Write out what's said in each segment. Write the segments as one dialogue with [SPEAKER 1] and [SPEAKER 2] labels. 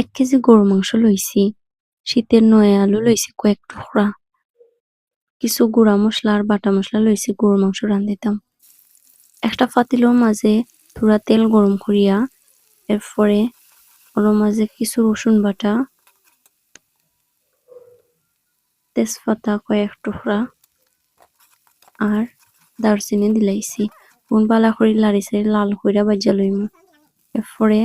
[SPEAKER 1] 1 KG গরুর মাংস লইছি, শীতের নয়া আলু লইছি কয়েক টুকরা, কিছু গুঁড়া মসলা আর বাটা মসলা লইছি গরুর মাংস রান্ধিতাম। একটা পাতিলের মাঝে থোড়া তেল গরম করিয়া এরপরে ওর মাঝে কিছু রসুন বাটা, তেজপাতা কয়েক টুকরা আর দারচিনি দিলাইছি। বালা করে লাড়িচাড়ি লাল কইরা ভাজা লইমু। এরপরে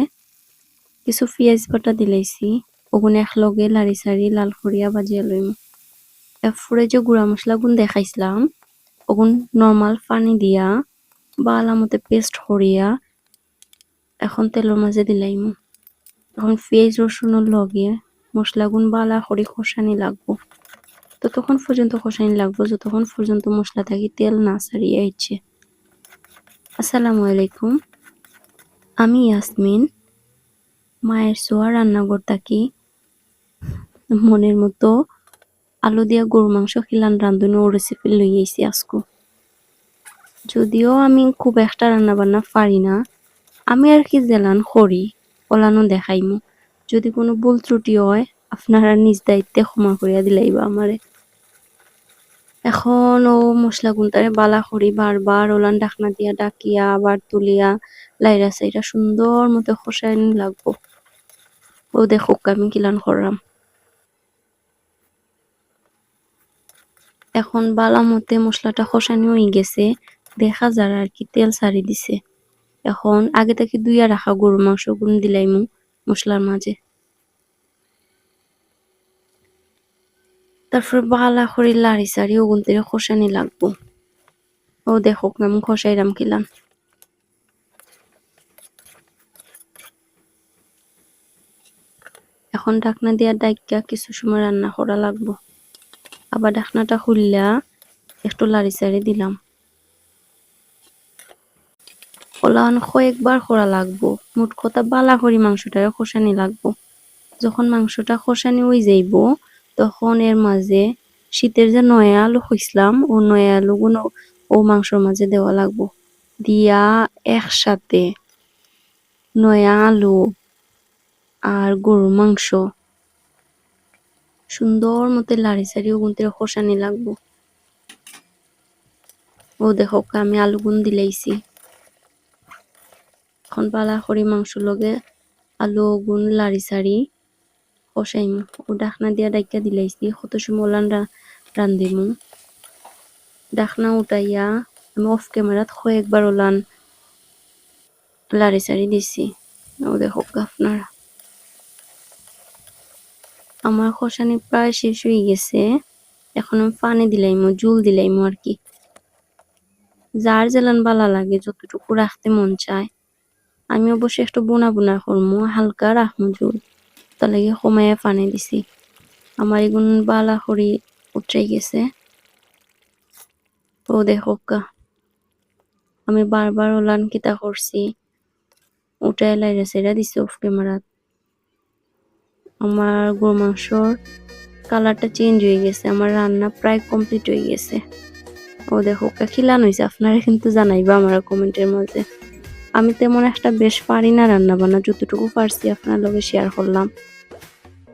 [SPEAKER 1] কিছু পেঁয়াজ বাটা দিলাইছি, ওগুন একলগে লাড়িচাড়ি লাল করিয়া ভাজিয়া লইমু। এরপরে যে গুঁড়া মশলা গুন দেখাইছিলাম ওগুন নর্মাল পানি দিয়া বালা মতো পেস্ট করিয়া এখন তেলের মাঝে দিলাইমু। এখন পেঁয়াজ রসুনের লগে মশলাগুন বালা করে কষানি লাগবো। ততক্ষণ পর্যন্ত কষানি লাগবো যতক্ষণ পর্যন্ত মশলা থাকি তেল না ছাড়িয়ে আইছে। আসসালামু আলাইকুম, আমি ইয়াসমিন মায়ের ছোঁয়া রান্নাঘর থাকি মনের মতো আলু দিয়া গরু মাংস খিলান রান্ধুনি ও রেসিপি লই আইছি আজকু। যদিও আমি খুব একটা রান্না বান্না পারি না, আমি আর কি জেলান করি ওলানো দেখাইমু। যদি কোনো ভুল ত্রুটি হয় আপনারা নিজ দায়িত্বে ক্ষমা করিয়া দিলাইবা আমারে। এখন ও মশলা গুনটারে বালা করি বারবার ওলান ঢাকনা দিয়া ডাকিয়া আবার তুলিয়া লাইরা সাইরা সুন্দর মতো কষাইনি লাগবো। ও দেখো আমি কিলান করলাম। এখন বালা মতে মশলাটা কষানি হয়ে গেছে, দেখা যায় আর কি তেল ছাড়ি দিছে। এখন আগে থেকে ধুইয়া রাখা গরুর মাংস গুন দিলাইমু মশলার মাঝে। তারপর বালা করে লাড়ি চাড়ি ওগুন থেকে কষানি লাগবো। ও দেখো আমি কষাইরাম কিলান। এখন ঢাকনা দিয়া ডাইকা কিছু সময় রান্না করা লাগবো। আবার ঢাকনাটা খুললা একটু লাড়ি চাড়ি দিলাম। ওলান কয়েকবার করা লাগবো, মোট কথা বালা করে মাংসটারে কষানি লাগবো। যখন মাংসটা কষানি হয়ে যাইব তখন এর মাঝে শীতের যে নয়া আলু খুঁজলাম ও নয়া আলু গুলো ও মাংসর মাঝে দেওয়া লাগবো। দিয়া একসাথে নয়া আলু আর গরুর মাংস সুন্দর মতো লাড়ি চাড়ি ওগুন থেকে কষানি লাগবো। ও দেখো আমি আলু গুন দিলাইছি। এখন বালা করে মাংস লগে আলু গুন লাড়ি চাড়ি কষাইমু। ও ঢাকনা দিয়া ডাইকা দিলাইছি, কত সময় রান্ধিমু। ঢাকনা উঠাইয়া আমি অফ ক্যামেরাত কয়েকবার ওলান লাড়ি চাড়ি দিছি। ও দেখো আপনারা আমার কষানি প্রায় শেষ হয়ে গেছে। এখন আমি পানি দিলাইমু, জুল দিলাইমু আর কি। যার জেলান বালা লাগে যতটুকু রাখতে মন চায়। আমি অবশ্যই একটু বোনা বোনা করমু, হালকা রাখমু জুল, তার লাগে কমাইয়া পানি দিছি। আমার এগুন বালা করি উঠে গেছে। ও দেখো আমি বারবার ওলান কিতা করছি উঠাই লাইরা সেরা দিছি অফ ক্যামেরাত। আমার গরু মাংসর কালারটা চেঞ্জ হয়ে গেছে, আমার রান্না প্রায় কমপ্লিট হয়ে গেছে। ও দেখো খিলান হয়েছে, আপনারা কিন্তু জানাইবা আমার কমেন্টের মধ্যে। আমি তেমন একটা বেশ পারি না রান্না বান্না, যতটুকু পারছি আপনার লগে শেয়ার করলাম।